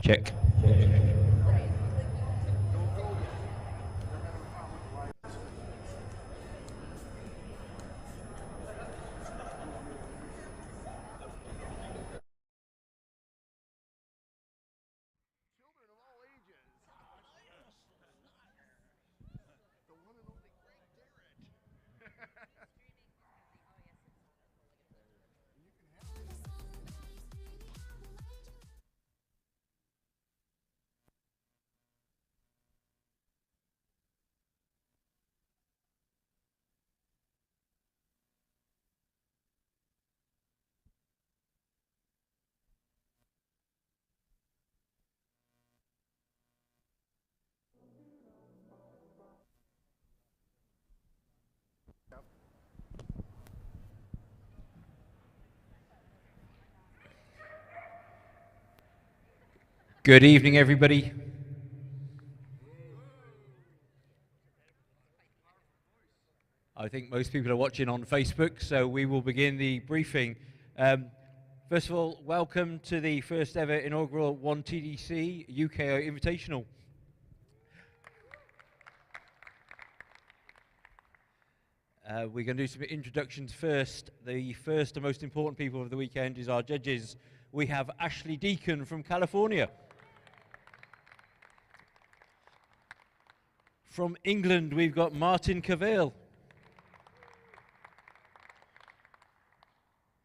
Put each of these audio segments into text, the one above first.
Check. Good evening, everybody. I think most people are watching on Facebook, so we will begin the briefing. First of all, welcome to the first ever inaugural 1 TDC UKI Invitational. We're going to do some introductions first. The first and most important people of the weekend is our judges. We have Ashley Deacon from California. From England, we've got Martin Cavell.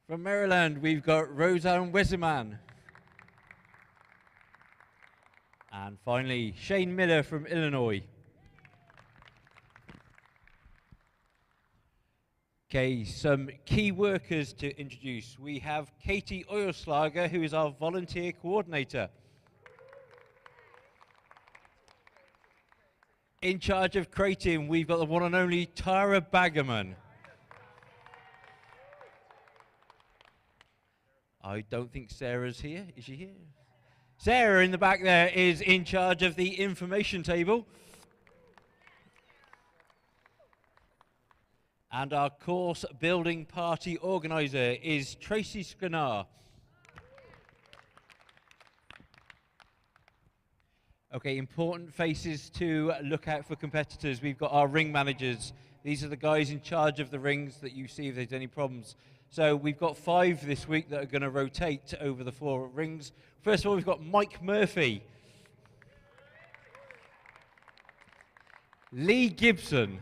From Maryland, we've got Roseanne Weserman. And finally, Shane Miller from Illinois. Okay, some key workers to introduce. We have Katie Oyerslager, who is our volunteer coordinator. In charge of crating, we've got the one and only Tara Baggerman. I don't think Sarah's here. Is she here? Sarah in the back there is in charge of the information table. And our course building party organizer is Tracy Scanar. Okay, important faces to look out for competitors. We've got our ring managers. These are the guys in charge of the rings that you see if there's any problems. So we've got 5 this week that are going to rotate over the 4 rings. First of all, we've got Mike Murphy, Lee Gibson,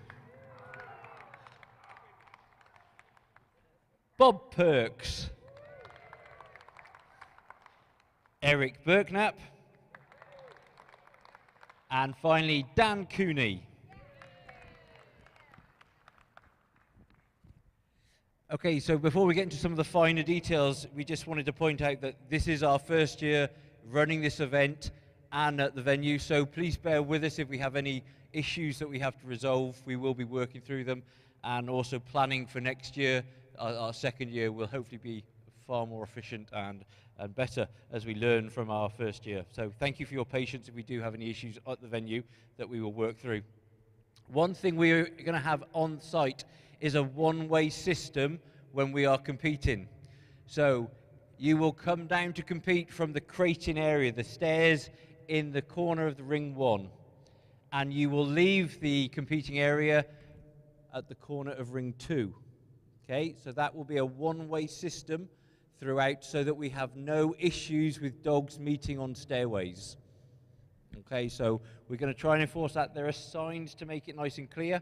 Bob Perks, Eric Berknap, and finally Dan Cooney. Okay, so before we get into some of the finer details, we just wanted to point out that this is our first year running this event and at the venue, so please bear with us if we have any issues that we have to resolve. We will be working through them, and also planning for next year. Our second year will hopefully be far more efficient and better as we learn from our first year. So thank you for your patience if we do have any issues at the venue that we will work through. One thing we're going to have on site is a one-way system when we are competing. So you will come down to compete from the crating area, the stairs in the corner of the ring 1, and you will leave the competing area at the corner of ring 2. Okay, so that will be a one-way system throughout so that we have no issues with dogs meeting on stairways. Okay, so we're going to try and enforce that. There are signs to make it nice and clear,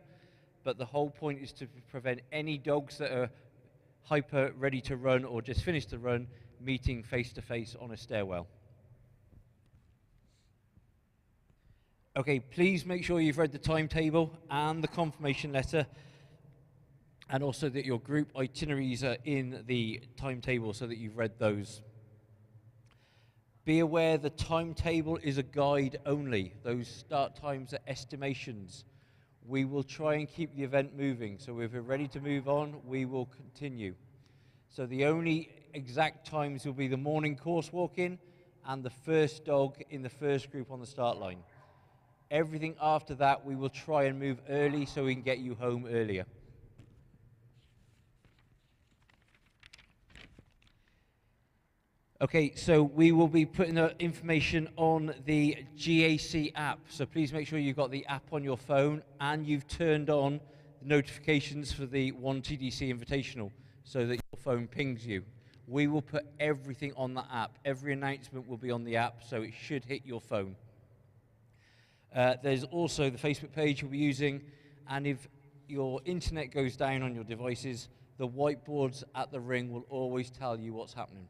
but the whole point is to prevent any dogs that are hyper ready to run or just finished to run meeting face-to-face on a stairwell. Okay, please make sure you've read the timetable and the confirmation letter, and also that your group itineraries are in the timetable so that you've read those. Be aware the timetable is a guide only. Those start times are estimations. We will try and keep the event moving, so if we're ready to move on, we will continue. So the only exact times will be the morning course walk-in and the first dog in the first group on the start line. Everything after that, we will try and move early so we can get you home earlier. Okay, so we will be putting the information on the GAC app. So please make sure you've got the app on your phone and you've turned on the notifications for the 1TDC Invitational so that your phone pings you. We will put everything on the app. Every announcement will be on the app, so it should hit your phone. There's also the Facebook page we'll be using, and if your internet goes down on your devices, the whiteboards at the ring will always tell you what's happening.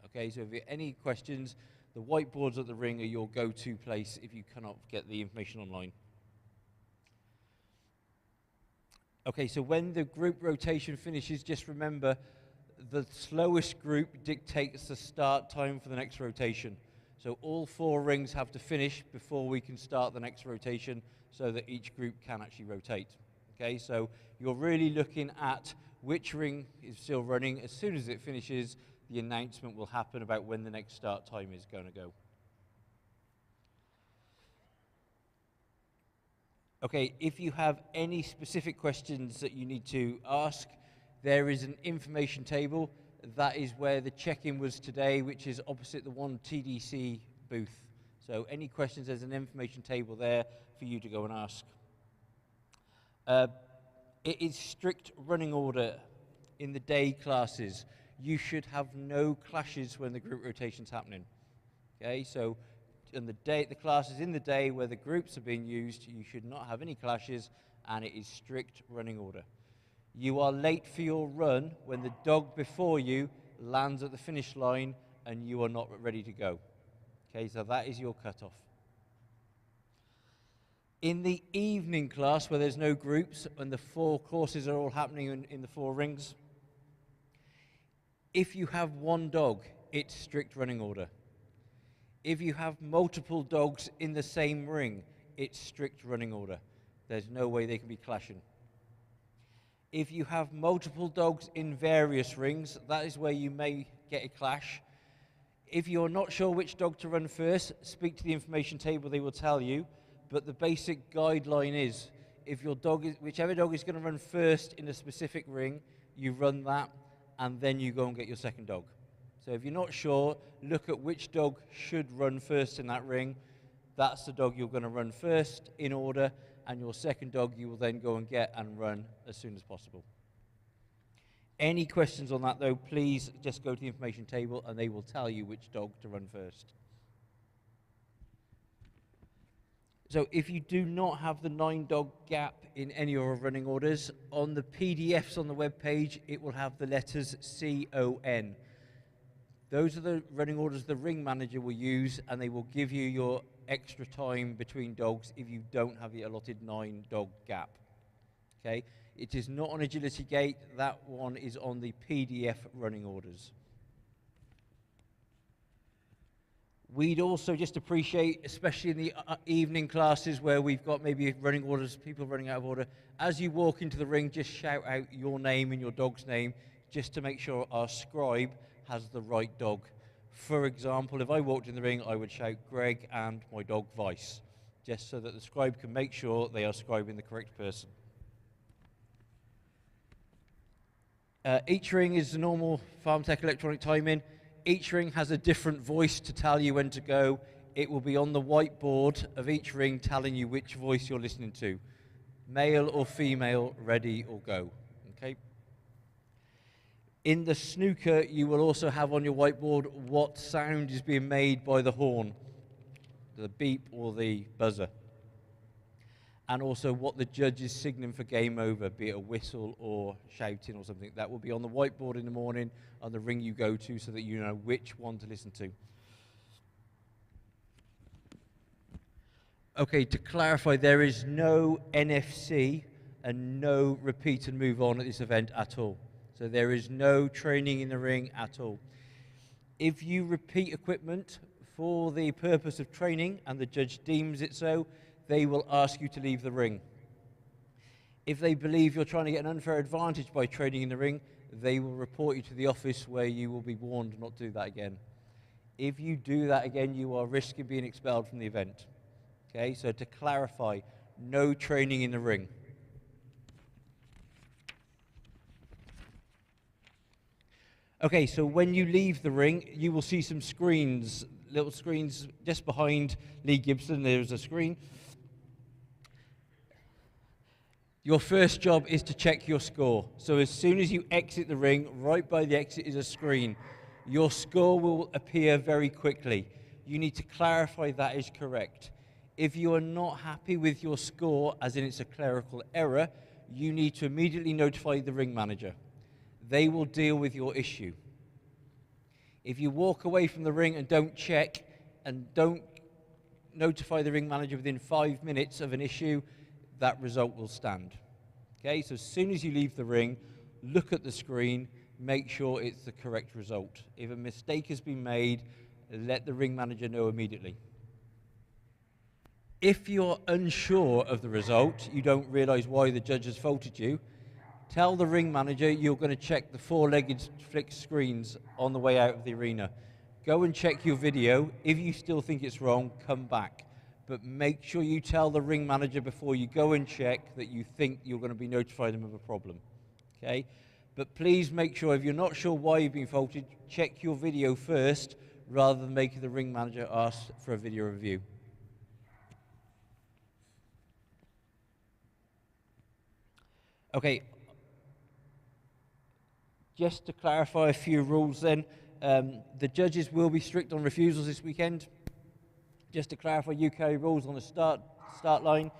Okay, so if you have any questions, the whiteboards at the ring are your go-to place if you cannot get the information online. Okay, so when the group rotation finishes, just remember the slowest group dictates the start time for the next rotation. So all 4 rings have to finish before we can start the next rotation so that each group can actually rotate. Okay, so you're really looking at which ring is still running. As soon as it finishes, the announcement will happen about when the next start time is going to go. Okay, if you have any specific questions that you need to ask, there is an information table. That is where the check-in was today, which is opposite the 1TDC booth. So any questions, there's an information table there for you to go and ask. It is strict running order in the day classes. You should have no clashes when the group rotation's happening. Okay, so in the classes in the day where the groups are being used, you should not have any clashes, and it is strict running order. You are late for your run when the dog before you lands at the finish line and you are not ready to go. Okay, so that is your cutoff. In the evening class, where there's no groups and the 4 courses are all happening in the 4 rings, if you have 1 dog, it's strict running order. If you have multiple dogs in the same ring, it's strict running order. There's no way they can be clashing. If you have multiple dogs in various rings, that is where you may get a clash. If you're not sure which dog to run first, speak to the information table, they will tell you. But the basic guideline is, if your dog is, whichever dog is going to run first in a specific ring, you run that, and then you go and get your second dog. So if you're not sure, look at which dog should run first in that ring. That's the dog you're going to run first in order, and your second dog you will then go and get and run as soon as possible. Any questions on that, though, please just go to the information table and they will tell you which dog to run first. So if you do not have the 9-dog gap in any of your running orders, on the PDFs on the web page, it will have the letters CON. Those are the running orders the ring manager will use, and they will give you your extra time between dogs if you don't have the allotted 9-dog gap. Okay? It is not on agility gate. That one is on the PDF running orders. We'd also just appreciate, especially in the evening classes where we've got maybe running orders, people running out of order, as you walk into the ring, just shout out your name and your dog's name, just to make sure our scribe has the right dog. For example, if I walked in the ring, I would shout Greg and my dog Vice, just so that the scribe can make sure they are scribing the correct person. Each ring is the normal FarmTech electronic timing. Each ring has a different voice to tell you when to go. It will be on the whiteboard of each ring telling you which voice you're listening to. Male or female, ready or go. Okay. In the snooker, you will also have on your whiteboard what sound is being made by the horn, the beep or the buzzer. And also what the judge is signaling for game over, be it a whistle or shouting or something. That will be on the whiteboard in the morning on the ring you go to so that you know which one to listen to. Okay, to clarify, there is no NFC and no repeat and move on at this event at all. So there is no training in the ring at all. If you repeat equipment for the purpose of training and the judge deems it so, they will ask you to leave the ring. If they believe you're trying to get an unfair advantage by training in the ring, they will report you to the office where you will be warned not to do that again. If you do that again, you are risking being expelled from the event. Okay, so to clarify, no training in the ring. Okay, so when you leave the ring, you will see some screens, little screens just behind Lee Gibson. There's a screen. Your first job is to check your score. So as soon as you exit the ring, right by the exit is a screen. Your score will appear very quickly. You need to clarify that is correct. If you are not happy with your score, as in it's a clerical error, you need to immediately notify the ring manager. They will deal with your issue. If you walk away from the ring and don't check and don't notify the ring manager within 5 minutes of an issue, that result will stand. Okay, so as soon as you leave the ring, look at the screen, make sure it's the correct result. If a mistake has been made, let the ring manager know immediately. If you're unsure of the result, you don't realize why the judge has faulted you, tell the ring manager you're going to check the four-legged flick screens on the way out of the arena. Go and check your video. If you still think it's wrong, come back. But make sure you tell the ring manager before you go and check that you think you're going to be notifying them of a problem. Okay? But please make sure, if you're not sure why you've been faulted, check your video first rather than making the ring manager ask for a video review. Okay. Just to clarify a few rules then, the judges will be strict on refusals this weekend. Just to clarify UKI rules on the start line,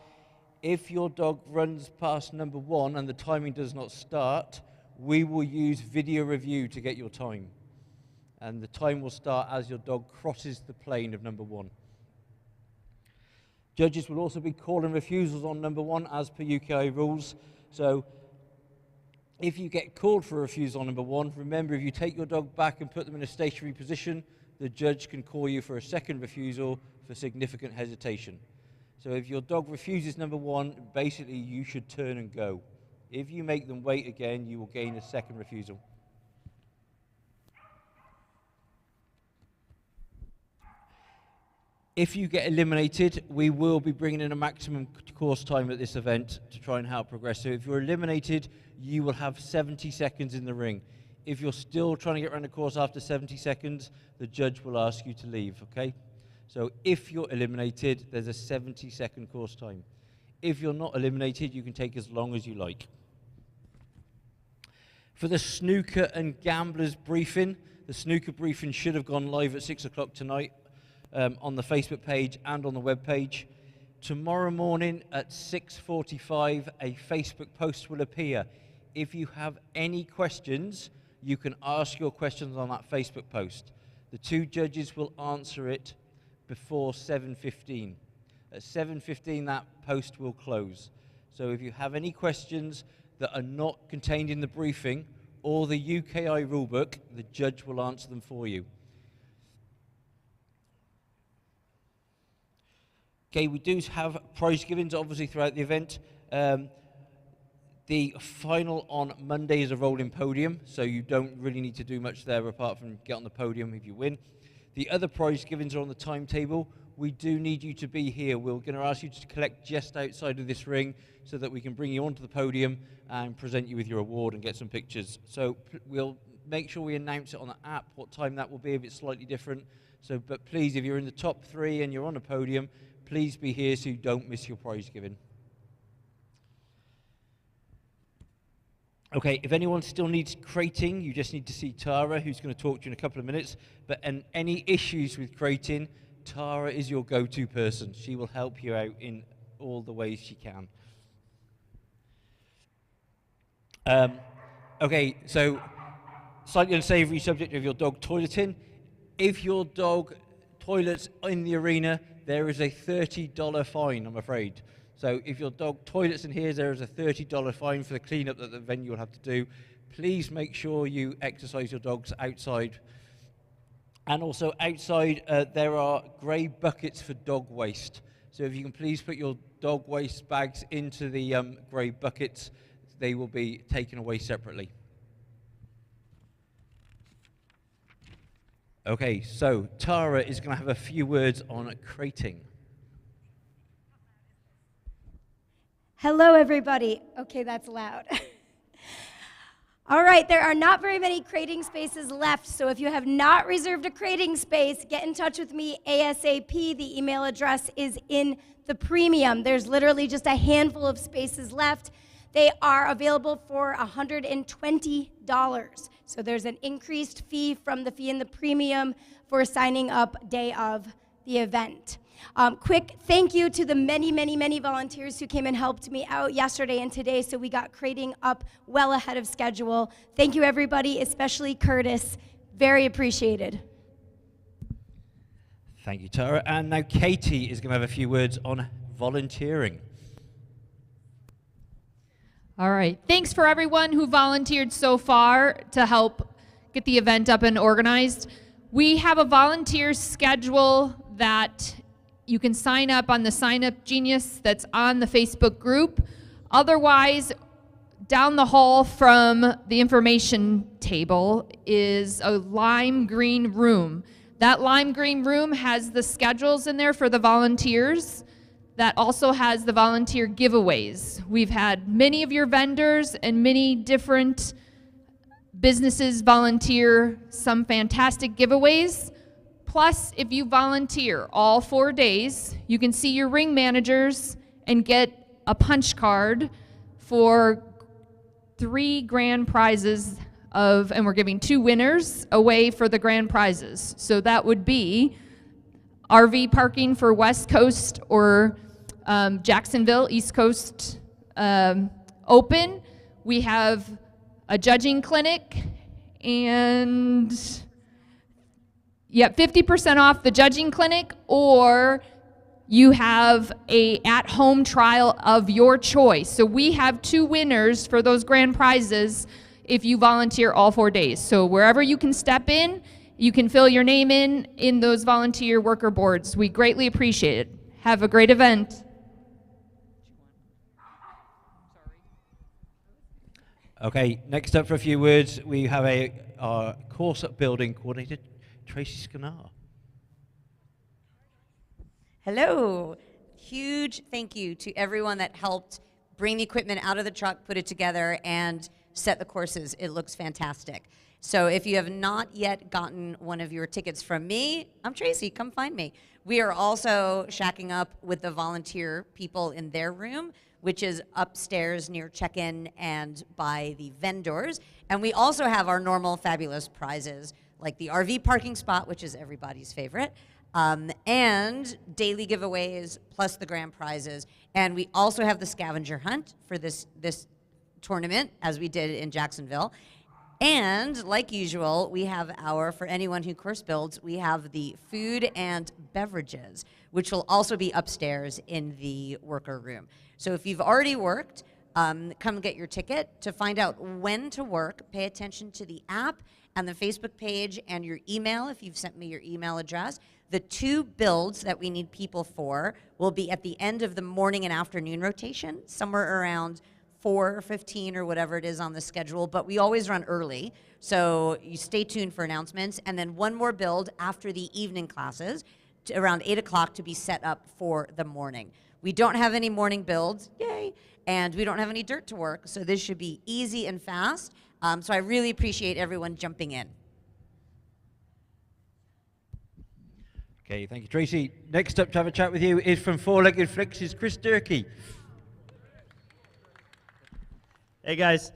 if your dog runs past number 1 and the timing does not start, we will use video review to get your time. And the time will start as your dog crosses the plane of number 1. Judges will also be calling refusals on number 1 as per UKI rules. So if you get called for a refusal on number 1, remember if you take your dog back and put them in a stationary position, the judge can call you for a second refusal for significant hesitation. So if your dog refuses number 1, basically you should turn and go. If you make them wait again, you will gain a second refusal. If you get eliminated, we will be bringing in a maximum course time at this event to try and help progress. So if you're eliminated, you will have 70 seconds in the ring. If you're still trying to get around the course after 70 seconds, the judge will ask you to leave, okay? So if you're eliminated, there's a 70-second course time. If you're not eliminated, you can take as long as you like. For the snooker and gamblers briefing, the snooker briefing should have gone live at 6 o'clock tonight. On the Facebook page and on the web page. Tomorrow morning at 6:45, a Facebook post will appear. If you have any questions, you can ask your questions on that Facebook post. The 2 judges will answer it before 7:15. At 7:15, that post will close. So if you have any questions that are not contained in the briefing or the UKI rulebook, the judge will answer them for you. Okay, we do have prize givings, obviously, throughout the event. The final on Monday is a rolling podium, so you don't really need to do much there apart from get on the podium if you win. The other prize givings are on the timetable. We do need you to be here. We're going to ask you to collect just outside of this ring so that we can bring you onto the podium and present you with your award and get some pictures. So we'll make sure we announce it on the app, what time that will be if it's slightly different. So, but please, if you're in the top 3 and you're on a podium, please be here so you don't miss your prize giving. Okay, if anyone still needs crating, you just need to see Tara, who's going to talk to you in a couple of minutes. But any issues with crating, Tara is your go-to person. She will help you out in all the ways she can. Okay, so slightly unsavory subject of your dog toileting. If your dog toilets in the arena, there is a $30 fine, I'm afraid. So if your dog toilets in here, there is a $30 fine for the cleanup that the venue will have to do. Please make sure you exercise your dogs outside. And also outside, there are grey buckets for dog waste. So if you can please put your dog waste bags into the grey buckets, they will be taken away separately. Okay, so Tara is going to have a few words on crating. Hello, everybody. Okay, that's loud. All right, there are not very many crating spaces left, so if you have not reserved a crating space, get in touch with me ASAP. The email address is in the premium. There's literally just a handful of spaces left. They are available for $120. So there's an increased fee from the fee in the premium for signing up day of the event. Quick thank you to the many, many, many volunteers who came and helped me out yesterday and today, so we got crating up well ahead of schedule. Thank you, everybody, especially Curtis. Very appreciated. Thank you, Tara. And now Katie is going to have a few words on volunteering. All right. Thanks for everyone who volunteered so far to help get the event up and organized. We have a volunteer schedule that you can sign up on the Sign Up Genius that's on the Facebook group. Otherwise, down the hall from the information table is a lime green room. That lime green room has the schedules in there for the volunteers. That also has the volunteer giveaways. We've had many of your vendors and many different businesses volunteer some fantastic giveaways. Plus, if you volunteer all 4 days, you can see your ring managers and get a punch card for 3 grand prizes and we're giving 2 winners away for the grand prizes. So that would be RV parking for West Coast or Jacksonville, East Coast open. We have a judging clinic and 50% off the judging clinic, or you have a at-home trial of your choice. So we have 2 winners for those grand prizes if you volunteer all 4 days. So wherever you can step in, you can fill your name in those volunteer worker boards. We greatly appreciate it. Have a great event. Okay, next up for a few words, we have our course building coordinator, Tracy Scanar. Hello. Huge thank you to everyone that helped bring the equipment out of the truck, put it together, and set the courses. It looks fantastic. So if you have not yet gotten one of your tickets from me, I'm Tracy, come find me. We are also shacking up with the volunteer people in their room, which is upstairs near check-in and by the vendors. And we also have our normal fabulous prizes, like the RV parking spot, which is everybody's favorite, and daily giveaways, plus the grand prizes. And we also have the scavenger hunt for this tournament, as we did in Jacksonville. And like usual, we have for anyone who course builds, we have the food and beverages, which will also be upstairs in the worker room. So if you've already worked, come get your ticket. To find out when to work, pay attention to the app and the Facebook page and your email, if you've sent me your email address. The 2 builds that we need people for will be at the end of the morning and afternoon rotation, somewhere around 4:15 or whatever it is on the schedule, but we always run early, so you stay tuned for announcements. And then one more build after the evening classes, around 8 o'clock, to be set up for the morning. We don't have any morning builds, yay, and we don't have any dirt to work, so this should be easy and fast. So I really appreciate everyone jumping in. Okay, thank you, Tracy. Next up to have a chat with you is from Four Legged Flicks' Chris Durkee. Hey guys,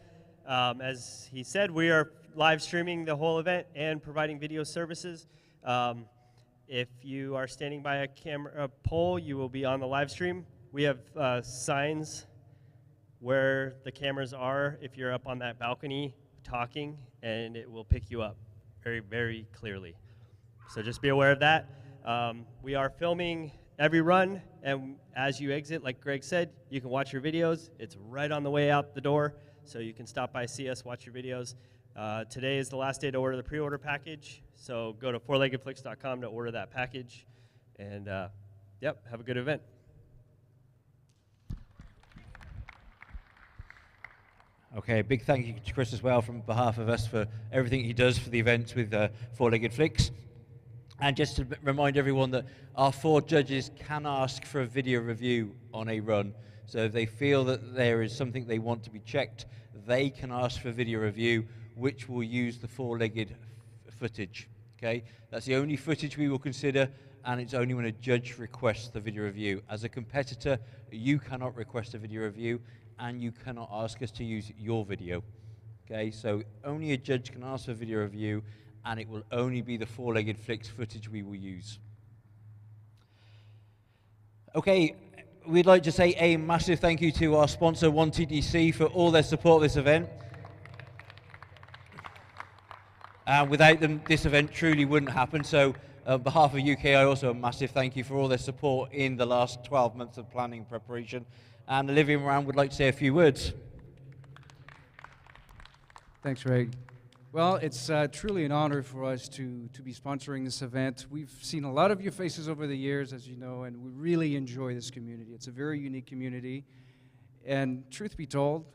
as he said, we are live streaming the whole event and providing video services. If you are standing by a camera pole, you will be on the live stream. We have signs where the cameras are if you're up on that balcony talking, and it will pick you up very, very clearly. So just be aware of that. We are filming every run, and as you exit, like Greg said, you can watch your videos. It's right on the way out the door, so you can stop by, see us, watch your videos. Today is the last day to order the pre-order package, so go to fourleggedflix.com to order that package, and yep, have a good event. Okay, big thank you to Chris as well from behalf of us for everything he does for the events with Four Legged Flicks. And just to remind everyone that our 4 judges can ask for a video review on a run. So if they feel that there is something they want to be checked, they can ask for video review, which will use the four-legged footage. Okay, that's the only footage we will consider, and it's only when a judge requests the video review. As a competitor, you cannot request a video review, and you cannot ask us to use your video. Okay, so only a judge can ask for video review, and it will only be the four-legged flicks footage we will use. Okay, we'd like to say a massive thank you to our sponsor, TDC, for all their support of this event. Without them, this event truly wouldn't happen. So on behalf of UKI, also a massive thank you for all their support in the last 12 months of planning and preparation. And Olivia Moran would like to say a few words. Thanks, Ray. Well, it's truly an honor for us to be sponsoring this event. We've seen a lot of your faces over the years, as you know, and we really enjoy this community. It's a very unique community. And truth be told,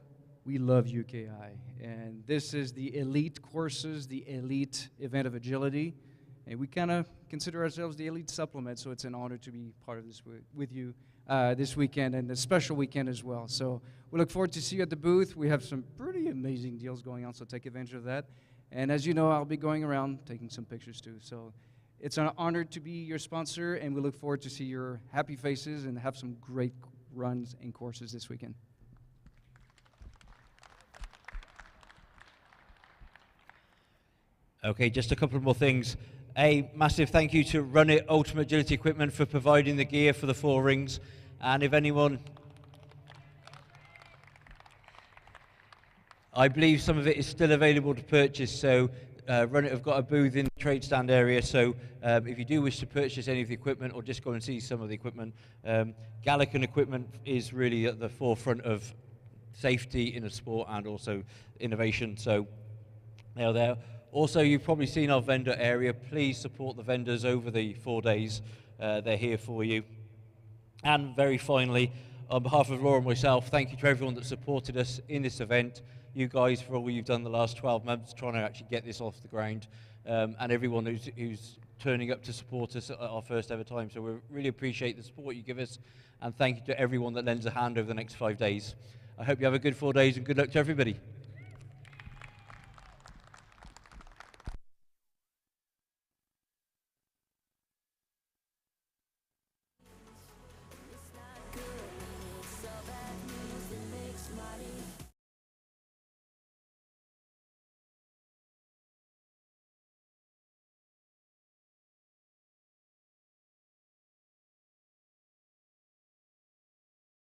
we love UKI. And this is the elite courses, the elite event of agility. And we kind of consider ourselves the elite supplement, so it's an honor to be part of this with you this weekend, and a special weekend as well. So we look forward to see you at the booth. We have some pretty amazing deals going on, so take advantage of that. And as you know, I'll be going around taking some pictures too. So it's an honor to be your sponsor, and we look forward to see your happy faces and have some great runs and courses this weekend. Okay, just a couple more things. A massive thank you to Run It Ultimate Agility Equipment for providing the gear for the 4 rings. And if anyone, I believe some of it is still available to purchase, so Run It have got a booth in the trade stand area, so if you do wish to purchase any of the equipment or just go and see some of the equipment, Gallican equipment is really at the forefront of safety in a sport and also innovation, so they are there. Also, you've probably seen our vendor area. Please support the vendors over the 4 days. They're here for you. And very finally, on behalf of Laura and myself, thank you to everyone that supported us in this event. You guys for all you've done the last 12 months trying to actually get this off the ground, and everyone who's turning up to support us at our first ever time. So we really appreciate the support you give us, and thank you to everyone that lends a hand over the next 5 days. I hope you have a good 4 days, and good luck to everybody.